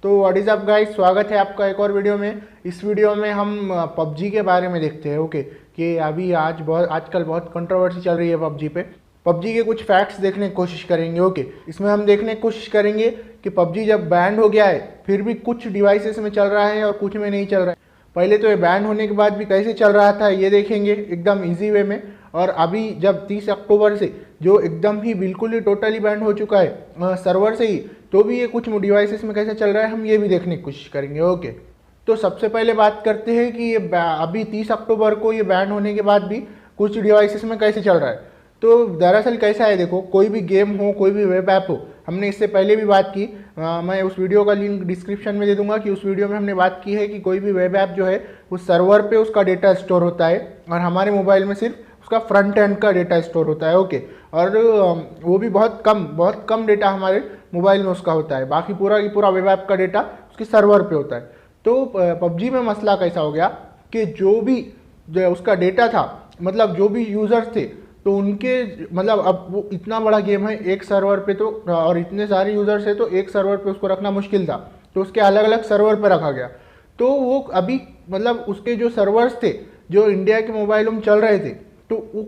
तो what is up guys, स्वागत है आपका एक और वीडियो में। इस वीडियो में हम पबजी के बारे में देखते हैं। ओके, कि अभी आजकल बहुत कंट्रोवर्सी चल रही है पबजी पे। पबजी के कुछ फैक्ट्स देखने की कोशिश करेंगे। ओके, इसमें हम देखने की कोशिश करेंगे कि पबजी जब बैन हो गया है फिर भी कुछ डिवाइसेस में चल रहा है और कुछ में नहीं चल रहा है। पहले तो ये बैन होने के बाद भी कैसे चल रहा था ये देखेंगे एकदम इजी वे में। और अभी जब 30 अक्टूबर से जो एकदम ही बिल्कुल ही टोटली बैन हो चुका है सर्वर से ही, तो भी ये कुछ डिवाइसेस में कैसे चल रहा है हम ये भी देखने की कोशिश करेंगे। ओके, तो सबसे पहले बात करते हैं कि ये अभी 30 अक्टूबर को ये बैन होने के बाद भी कुछ डिवाइसेस में कैसे चल रहा है। तो दरअसल कैसा है, देखो, कोई भी गेम हो, कोई भी वेब ऐप हो, हमने इससे पहले भी बात की। मैं उस वीडियो का लिंक डिस्क्रिप्शन में दे दूंगा कि उस वीडियो में हमने बात की है कि कोई भी वेब ऐप जो है उस सर्वर पे उसका डेटा स्टोर होता है और हमारे मोबाइल में सिर्फ उसका फ्रंट एंड का डेटा स्टोर होता है। ओके, और वो भी बहुत कम डेटा हमारे मोबाइल में उसका होता है, बाकी पूरा की पूरा वेब ऐप का डेटा उसके सर्वर पे होता है। तो पबजी में मसला कैसा हो गया कि जो उसका डेटा था, मतलब जो भी यूज़र्स थे, तो उनके मतलब अब वो इतना बड़ा गेम है एक सर्वर पे, तो और इतने सारे यूज़र्स है तो एक सर्वर पे उसको रखना मुश्किल था, तो उसके अलग अलग सर्वर पे रखा गया। तो वो अभी मतलब उसके जो सर्वर्स थे जो इंडिया के मोबाइलों में चल रहे थे, तो वो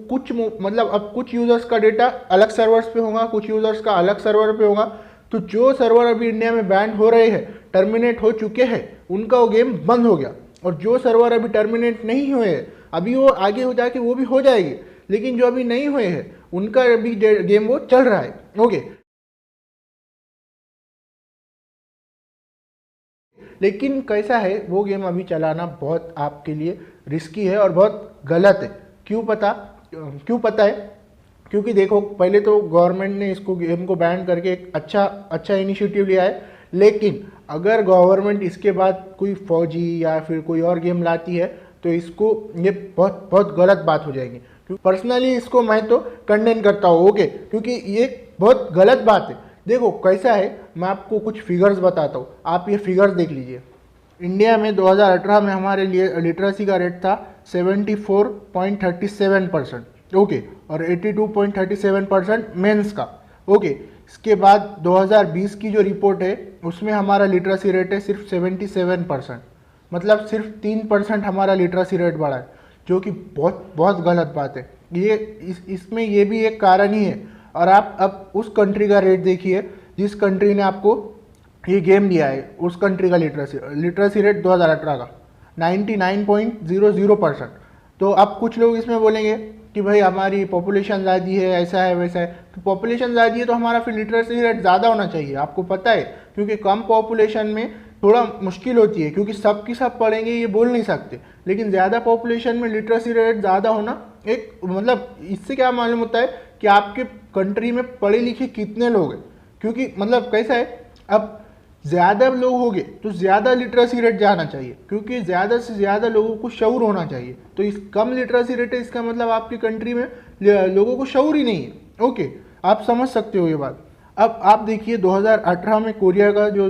मतलब अब कुछ यूज़र्स का डेटा अलग सर्वर्स पे होगा, कुछ यूज़र्स का अलग सर्वर पे होगा। तो जो सर्वर अभी इंडिया में बैन हो रहे हैं, टर्मिनेट हो चुके हैं, उनका वो गेम बंद हो गया। और जो सर्वर अभी टर्मिनेट नहीं हुए हैं, अभी वो आगे हो जाके वो भी हो जाएगी, लेकिन जो अभी नहीं हुए हैं उनका अभी गेम वो चल रहा है। ओके, लेकिन कैसा है, वो गेम अभी चलाना बहुत आपके लिए रिस्की है और बहुत गलत है। क्यों पता है? क्योंकि देखो, पहले तो गवर्नमेंट ने इसको गेम को बैन करके एक अच्छा इनिशिएटिव लिया है, लेकिन अगर गवर्नमेंट इसके बाद कोई फौजी या फिर कोई और गेम लाती है तो इसको ये बहुत बहुत गलत बात हो जाएगी। पर्सनली इसको मैं तो कंडेम करता हूँ। ओके, क्योंकि ये बहुत गलत बात है। देखो कैसा है, मैं आपको कुछ फिगर्स बताता हूँ, आप ये फिगर्स देख लीजिए। इंडिया में 2018 में हमारे लिए लिटरेसी का रेट था 74.37%। ओके, और 82.37% मेंस का। ओके, इसके बाद 2020 की जो रिपोर्ट है उसमें हमारा लिटरेसी रेट है सिर्फ 77%, मतलब सिर्फ 3% हमारा लिटरेसी रेट बढ़ा है, जो कि बहुत बहुत गलत बात है। इसमें ये भी एक कारण ही है। और आप अब उस कंट्री का रेट देखिए जिस कंट्री ने आपको ये गेम दिया है, उस कंट्री का लिटरेसी रेट 2018 का 99.00%। तो अब कुछ लोग इसमें बोलेंगे कि भाई हमारी पॉपुलेशन ज़्यादा है, ऐसा है वैसा है। तो पॉपुलेशन ज़्यादा है तो हमारा फिर लिटरेसी रेट ज़्यादा होना चाहिए, आपको पता है, क्योंकि कम पॉपुलेशन में थोड़ा मुश्किल होती है, क्योंकि सब की सब पढ़ेंगे ये बोल नहीं सकते। लेकिन ज़्यादा पॉपुलेशन में लिटरेसी रेट ज़्यादा होना एक मतलब इससे क्या मालूम होता है कि आपके कंट्री में पढ़े लिखे कितने लोग हैं। क्योंकि मतलब कैसा है, अब ज़्यादा लोग होंगे तो ज़्यादा लिटरेसी रेट जाना चाहिए, क्योंकि ज़्यादा से ज़्यादा लोगों को शऊर होना चाहिए। तो इस कम लिटरेसी रेट है, इसका मतलब आपकी कंट्री में लोगों को शऊर ही नहीं है। ओके, आप समझ सकते हो ये बात। अब आप देखिए 2018 में कोरिया का जो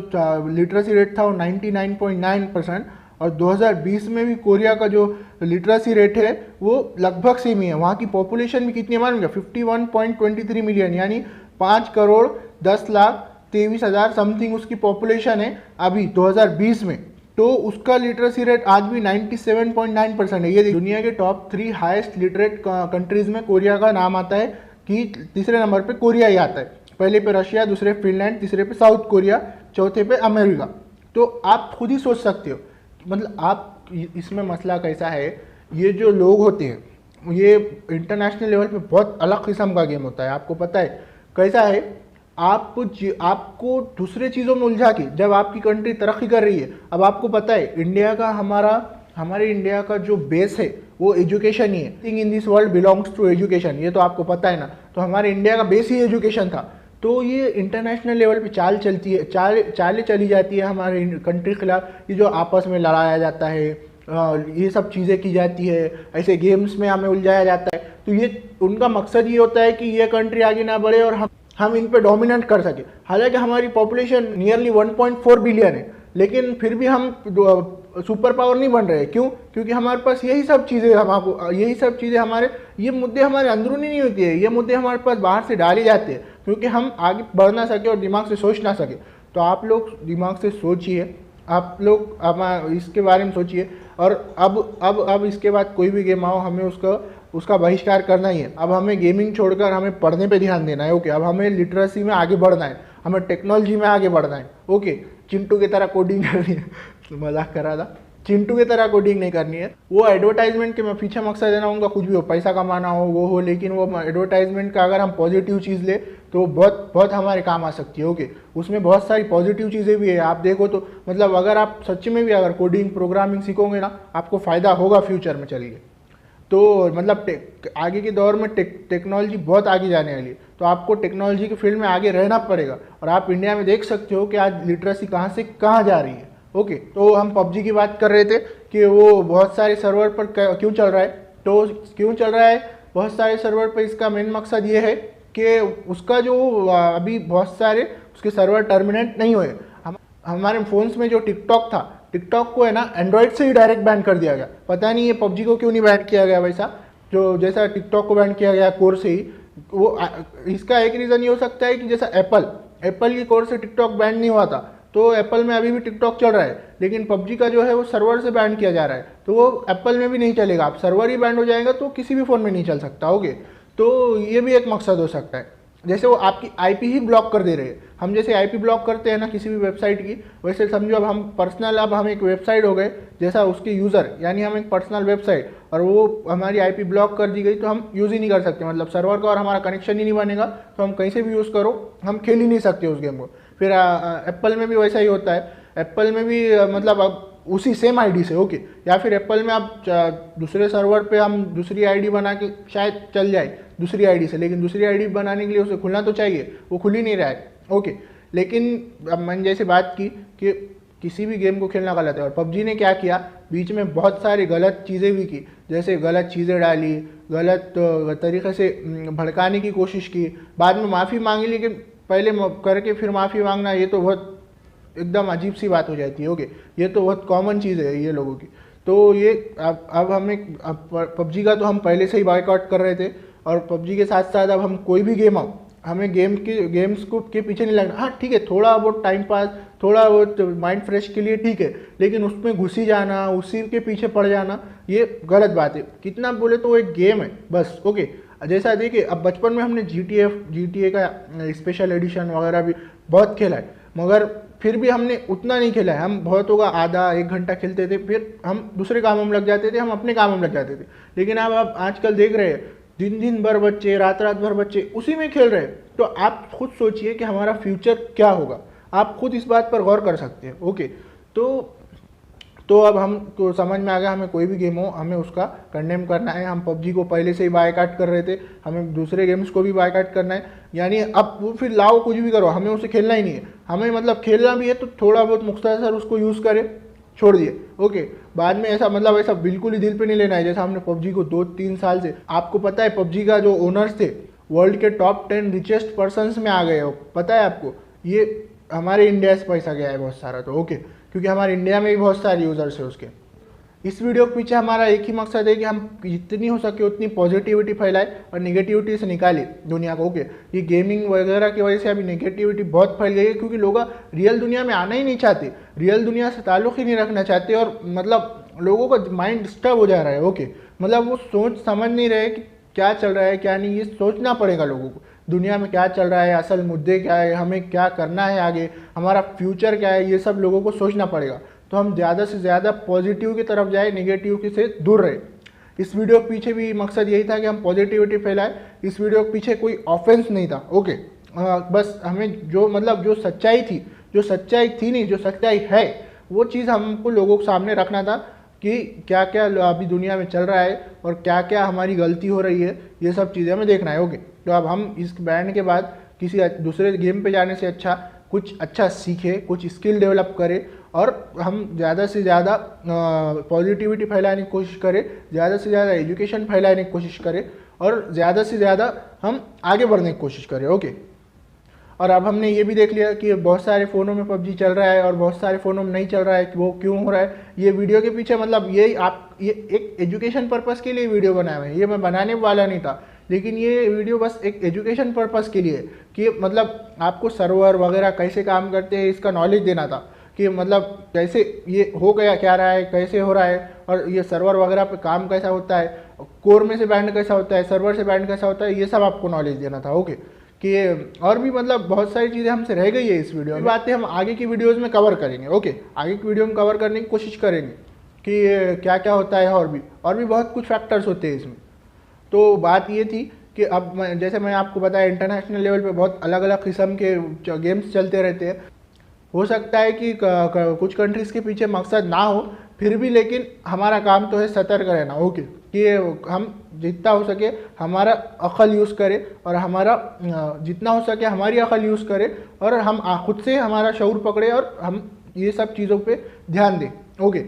लिटरेसी रेट था वो 99.9%, और 2020 में भी कोरिया का जो लिटरेसी रेट है वो लगभग सेम ही है। वहाँ की पॉपुलेशन भी कितनी मालूम क्या, 51.23 मिलियन, यानी 5,10,23,000 समथिंग उसकी पॉपुलेशन है अभी 2020 में। तो उसका लिटरेसी रेट आज भी 97.9% है। ये दुनिया के टॉप 3 हाईएस्ट लिटरेट कंट्रीज में कोरिया का नाम आता है, कि तीसरे नंबर पे कोरिया ही आता है, पहले पे रशिया, दूसरे फिनलैंड, तीसरे पे साउथ कोरिया, चौथे पे अमेरिका। तो आप खुद ही सोच सकते हो, मतलब आप इसमें मसला कैसा है, ये जो लोग होते हैं ये इंटरनेशनल लेवल पे बहुत अलग किस्म का गेम होता है। आपको पता है कैसा है, आपको दूसरे चीज़ों में उलझा के जब आपकी कंट्री तरक्की कर रही है, अब आपको पता है इंडिया का हमारे इंडिया का जो बेस है वो एजुकेशन ही है। Thing in this world belongs to education, ये तो आपको पता है ना। तो हमारे इंडिया का बेस ही एजुकेशन था। तो ये इंटरनेशनल लेवल पे चाल चलती है, चालें चली जाती है हमारे कंट्री के खिलाफ। ये जो आपस में लड़ाया जाता है, ये सब चीज़ें की जाती है, ऐसे गेम्स में हमें उलझाया जाता है। तो ये उनका मकसद ये होता है कि ये कंट्री आगे ना बढ़े और हम इन पे डोमिनेट कर सके। हालांकि हमारी पॉपुलेशन नियरली 1.4 बिलियन है, लेकिन फिर भी हम सुपर पावर नहीं बन रहे। क्यों? क्योंकि हमारे पास यही सब चीज़ें हमारे ये मुद्दे हमारे अंदरूनी नहीं होती है, ये मुद्दे हमारे पास बाहर से डाले जाते हैं, क्योंकि हम आगे बढ़ ना सके और दिमाग से सोच ना सके। तो आप लोग दिमाग से सोचिए, आप लोग अब इसके बारे में सोचिए। और अब इसके बाद कोई भी गेम आओ, हमें उसका बहिष्कार करना ही है। अब हमें गेमिंग छोड़कर हमें पढ़ने पे ध्यान देना है। ओके, अब हमें लिटरेसी में आगे बढ़ना है, हमें टेक्नोलॉजी में आगे बढ़ना है। ओके, चिंटू की तरह कोडिंग करनी है मजाक करा था, चिंटू की तरह कोडिंग नहीं करनी है। वो एडवर्टाइजमेंट के मैं पीछे मकसद देना उनका कुछ भी हो, पैसा कमाना हो, लेकिन वो एडवर्टाइजमेंट का अगर हम पॉजिटिव चीज़ ले तो बहुत बहुत हमारे काम आ सकती है। ओके, उसमें बहुत सारी पॉजिटिव चीज़ें भी है। आप देखो तो मतलब अगर आप सच में भी अगर कोडिंग प्रोग्रामिंग सीखोगे ना, आपको फ़ायदा होगा फ्यूचर में चलिए। तो मतलब आगे के दौर में टेक्नोलॉजी बहुत आगे जाने वाली है, तो आपको टेक्नोलॉजी के फील्ड में आगे रहना पड़ेगा। और आप इंडिया में देख सकते हो कि आज लिटरेसी कहाँ से कहाँ जा रही है। ओके, तो हम पबजी की बात कर रहे थे कि वो बहुत सारे सर्वर पर क्यों चल रहा है। तो क्यों चल रहा है बहुत सारे सर्वर पर, इसका मेन मकसद ये है कि उसका जो अभी बहुत सारे उसके सर्वर टर्मिनेट नहीं हुए। हमारे फ़ोन्स में जो टिकटॉक था, टिकटॉक को है ना एंड्रॉइड से ही डायरेक्ट बैन कर दिया गया। पता नहीं ये पबजी को क्यों नहीं बैन किया गया वैसा, जो जैसा टिकटॉक को बैन किया गया कोर से ही। वो इसका एक रीज़न ये हो सकता है कि जैसा एप्पल की कोर से टिकटॉक बैन नहीं हुआ था, तो एप्पल में अभी भी टिकटॉक चल रहा है, लेकिन पबजी का जो है वो सर्वर से बैन किया जा रहा है, तो वो एप्पल में भी नहीं चलेगा। अब सर्वर ही बैन हो जाएगा तो किसी भी फ़ोन में नहीं चल सकता। ओके, तो ये भी एक मकसद हो सकता है। जैसे वो आपकी आईपी ही ब्लॉक कर दे रहे हैं। हम जैसे आईपी ब्लॉक करते हैं ना किसी भी वेबसाइट की, वैसे समझो अब हम एक वेबसाइट हो गए, जैसा उसके यूज़र, यानी हम एक पर्सनल वेबसाइट, और वो हमारी आईपी ब्लॉक कर दी गई तो हम यूज़ ही नहीं कर सकते। मतलब सर्वर का और हमारा कनेक्शन ही नहीं बनेगा, तो हम कहीं से भी यूज़ करो हम खेल ही नहीं सकते उस गेम को। फिर एप्पल में भी वैसा ही होता है। एप्पल में भी मतलब अब उसी सेम आईडी से, ओके, या फिर एप्पल में आप दूसरे सर्वर पे हम दूसरी आईडी बना के शायद चल जाए दूसरी आईडी से, लेकिन दूसरी आईडी बनाने के लिए उसे खुलना तो चाहिए, वो खुल ही नहीं रहा है। ओके, लेकिन अब मैंने जैसे बात की कि किसी भी गेम को खेलना गलत है, और पबजी ने क्या किया, बीच में बहुत सारी गलत चीज़ें भी की, जैसे गलत चीज़ें डाली, गलत तरीके से भड़काने की कोशिश की, बाद में माफ़ी मांगी, लेकिन पहले करके फिर माफ़ी मांगना, ये तो बहुत एकदम अजीब सी बात हो जाती है। ओके, ये तो बहुत कॉमन चीज़ है ये लोगों की। तो ये अब हमें पबजी का तो हम पहले से ही बायकॉट कर रहे थे, और पबजी के साथ साथ अब हम कोई भी गेम आओ, हमें गेम्स को के पीछे नहीं लगना। हाँ ठीक है, थोड़ा बहुत टाइम पास, थोड़ा बहुत माइंड फ्रेश के लिए ठीक है, लेकिन उसमें घुसी जाना, उसी के पीछे पड़ जाना, ये गलत बात है। कितना बोले तो वो एक गेम है बस। ओके, जैसा देखिए अब बचपन में हमने GTA का स्पेशल एडिशन वगैरह भी बहुत खेला है, मगर फिर भी हमने उतना नहीं खेला है। हम बहुत होगा आधा एक घंटा खेलते थे, फिर हम दूसरे कामों में लग जाते थे, हम अपने कामों में लग जाते थे। लेकिन अब आप आजकल देख रहे हैं दिन भर बच्चे, रात भर बच्चे उसी में खेल रहे हैं। तो आप खुद सोचिए कि हमारा फ्यूचर क्या होगा, आप खुद इस बात पर गौर कर सकते हैं। ओके, तो अब हमको समझ में आ गया, हमें कोई भी गेम हो हमें उसका कंडेम करना है। हम पबजी को पहले से ही बायकॉट कर रहे थे, हमें दूसरे गेम्स को भी बायकॉट करना है। यानी अब वो फिर लाओ कुछ भी करो, हमें उसे खेलना ही नहीं है। हमें मतलब खेलना भी है तो थोड़ा बहुत मुख्तसर उसको यूज़ करें, छोड़ दिए। ओके, बाद में ऐसा मतलब ऐसा बिल्कुल ही दिल पे नहीं लेना है। जैसा हमने पबजी को 2-3 साल से, आपको पता है पबजी का जो ओनर्स थे वर्ल्ड के टॉप 10 रिचेस्ट पर्सनस में आ गए हो, पता है आपको? ये हमारे इंडिया से पैसा गया है बहुत सारा। तो ओके, क्योंकि हमारे इंडिया में भी बहुत सारे यूज़र्स है उसके। इस वीडियो के पीछे हमारा एक ही मकसद है कि हम जितनी हो सके उतनी पॉजिटिविटी फैलाए और निगेटिविटी से निकाले दुनिया को। ओके, ये गेमिंग वगैरह की वजह से अभी निगेटिविटी बहुत फैल गई है, क्योंकि लोग रियल दुनिया में आना ही नहीं चाहते, रियल दुनिया से ताल्लुक़ ही नहीं रखना चाहते, और मतलब लोगों का माइंड डिस्टर्ब हो जा रहा है। ओके, मतलब वो सोच समझ नहीं रहे कि क्या चल रहा है क्या नहीं, ये सोचना पड़ेगा लोगों को, दुनिया में क्या चल रहा है, असल मुद्दे क्या है, हमें क्या करना है आगे, हमारा फ्यूचर क्या है, ये सब लोगों को सोचना पड़ेगा। तो हम ज़्यादा से ज़्यादा पॉजिटिव की तरफ जाए, निगेटिव से दूर रहे। इस वीडियो के पीछे भी मकसद यही था कि हम पॉजिटिविटी फैलाए। इस वीडियो के पीछे कोई ऑफेंस नहीं था। ओके, बस हमें जो सच्चाई थी नहीं, जो सच्चाई है वो चीज़ हमको लोगों के सामने रखना था कि क्या क्या अभी दुनिया में चल रहा है और क्या क्या हमारी गलती हो रही है, ये सब चीज़ें हमें देखना है। ओके, तो अब हम इस बैंड के बाद किसी दूसरे गेम पे जाने से अच्छा कुछ अच्छा सीखे, कुछ स्किल डेवलप करें, और हम ज़्यादा से ज़्यादा पॉजिटिविटी फैलाने की कोशिश करें, ज़्यादा से ज़्यादा एजुकेशन फैलाने की कोशिश करें, और ज़्यादा से ज़्यादा हम आगे बढ़ने की कोशिश करें। ओके, और अब हमने ये भी देख लिया कि बहुत सारे फ़ोनों में पबजी चल रहा है और बहुत सारे फ़ोनों में नहीं चल रहा है, कि वो क्यों हो रहा है। ये वीडियो के पीछे मतलब ये एक एजुकेशन पर्पज़ के लिए वीडियो बनाया हुआ है, ये मैं बनाने वाला नहीं था, लेकिन ये वीडियो बस एक एजुकेशन पर्पस के लिए है कि मतलब आपको सर्वर वगैरह कैसे काम करते हैं इसका नॉलेज देना था कि मतलब कैसे ये हो गया क्या रहा है, कैसे हो रहा है, और ये सर्वर वगैरह पे काम कैसा होता है, कोर में से बैंड कैसा होता है, सर्वर से बैंड कैसा होता है, ये सब आपको नॉलेज देना था। ओके कि और भी मतलब बहुत सारी चीज़ें हमसे रह गई है इस वीडियो में, बातें हम आगे की वीडियोस में कवर करेंगे। ओके आगे की वीडियो में कवर करने की कोशिश करेंगे कि क्या क्या होता है, और भी बहुत कुछ फैक्टर्स होते हैं इसमें। तो बात ये थी कि अब जैसे मैं आपको बताया इंटरनेशनल लेवल पे बहुत अलग अलग किस्म के गेम्स चलते रहते हैं। हो सकता है कि कुछ कंट्रीज़ के पीछे मकसद ना हो फिर भी, लेकिन हमारा काम तो है सतर्क रहना। ओके कि हम जितना हो सके हमारा अक्ल यूज़ करें और हमारा जितना हो सके हमारी अक्ल यूज़ करें और हम खुद से हमारा शऊर पकड़े और हम ये सब चीज़ों पे ध्यान दें। ओके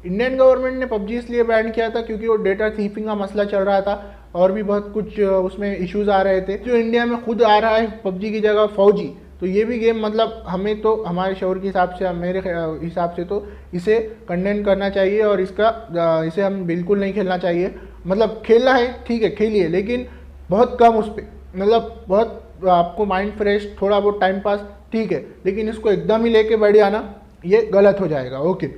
इंडियन गवर्नमेंट ने पबजी इसलिए बैन किया था क्योंकि वो डेटा थीपिंग का मसला चल रहा था और भी बहुत कुछ उसमें इश्यूज आ रहे थे। जो इंडिया में खुद आ रहा है पबजी की जगह फौजी, तो ये भी गेम मतलब हमें तो हमारे शौर के हिसाब से, मेरे हिसाब से तो इसे कंडेम करना चाहिए और इसे हम बिल्कुल नहीं खेलना चाहिए। मतलब खेलना है ठीक है खेलिए, लेकिन बहुत कम उस पर, मतलब बहुत आपको माइंड फ्रेश थोड़ा बहुत टाइम पास ठीक है, लेकिन इसको एकदम ही लेके बैठ जाना ये गलत हो जाएगा। ओके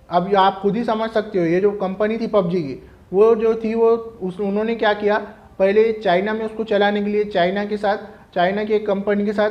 अब आप खुद ही समझ सकते हो, ये जो कंपनी थी पबजी की वो जो थी वो उन्होंने क्या किया, पहले चाइना में उसको चलाने के लिए चाइना की एक कंपनी के साथ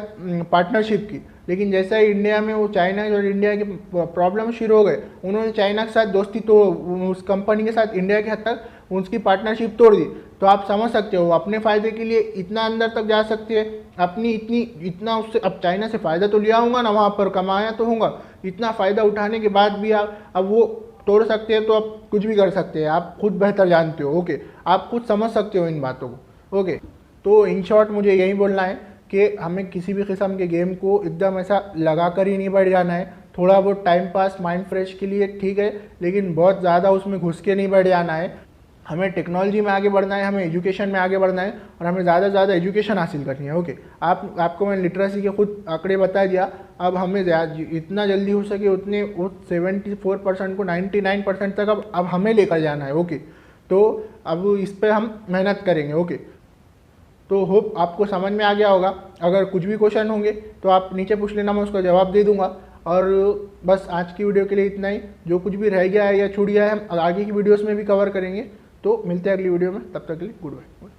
पार्टनरशिप की, लेकिन जैसा ही इंडिया में वो चाइना और इंडिया के प्रॉब्लम शुरू हो गए, उन्होंने चाइना के साथ दोस्ती तो उस कंपनी के साथ इंडिया के हद तक उसकी पार्टनरशिप तोड़ दी। तो आप समझ सकते हो अपने फ़ायदे के लिए इतना अंदर तक जा सकते हैं, अपनी इतना उससे, अब चाइना से फ़ायदा तो लिया होगा ना, वहाँ पर कमाया तो होगा, इतना फ़ायदा उठाने के बाद भी आप अब वो तोड़ सकते हैं, तो आप कुछ भी कर सकते हैं, आप खुद बेहतर जानते हो। ओके आप खुद समझ सकते हो इन बातों को। ओके तो इन शॉर्ट मुझे यही बोलना है कि हमें किसी भी किस्म के गेम को एकदम ऐसा लगा कर ही नहीं बैठ जाना है। थोड़ा बहुत टाइम पास माइंड फ्रेश के लिए ठीक है, लेकिन बहुत ज़्यादा उसमें घुस के नहीं बैठ जाना है। हमें टेक्नोलॉजी में आगे बढ़ना है, हमें एजुकेशन में आगे बढ़ना है और हमें ज़्यादा से ज़्यादा एजुकेशन हासिल करनी है। ओके आपको मैंने लिटरेसी के खुद आंकड़े बता दिया। अब हमें इतना जल्दी हो सके उतने 74% को 99% तक अब हमें लेकर जाना है। ओके तो अब इस पर हम मेहनत करेंगे। ओके तो होप आपको समझ में आ गया होगा। अगर कुछ भी क्वेश्चन होंगे तो आप नीचे पूछ लेना, मैं उसका जवाब दे दूंगा। और बस आज की वीडियो के लिए इतना ही। जो कुछ भी रह गया है या छूट गया है हम आगे की वीडियोस में भी कवर करेंगे। तो मिलते हैं अगली वीडियो में, तब तक के लिए गुड बाय।